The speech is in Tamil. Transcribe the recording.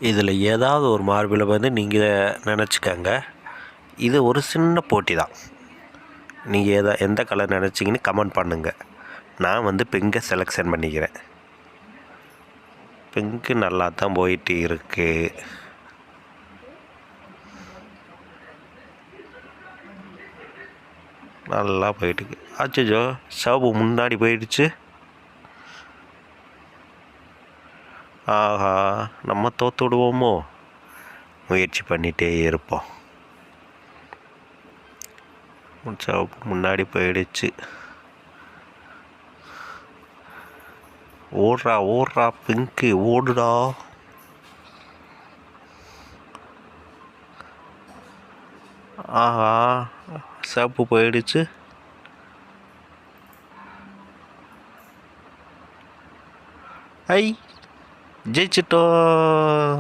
இதில் ஏதாவது ஒரு மார்பிளை வந்து நீங்கள் நினச்சிக்கங்க. இது ஒரு சின்ன போட்டி தான். நீங்கள் எந்த கலர் நினச்சிங்கன்னு கமெண்ட் பண்ணுங்கள். நான் வந்து பிங்கை செலெக்ஷன் பண்ணிக்கிறேன். பிங்க்கு நல்லா தான் போயிட்டு இருக்குது. நல்லா போயிட்டுருக்கு. அச்சோ, சிவப்பு முன்னாடி போயிடுச்சு. ஆஹா, நம்ம தோற்று விடுவோமோ? முயற்சி பண்ணிகிட்டே இருப்போம். சிவப்பு முன்னாடி போயிடுச்சு. ஓடுறா ஓடுறா பிங்க்கு, ஓடுடா. ஆஹா, சிவப்பு போயிடுச்சு. ஐ, ஜெயிச்சிட்டோம்.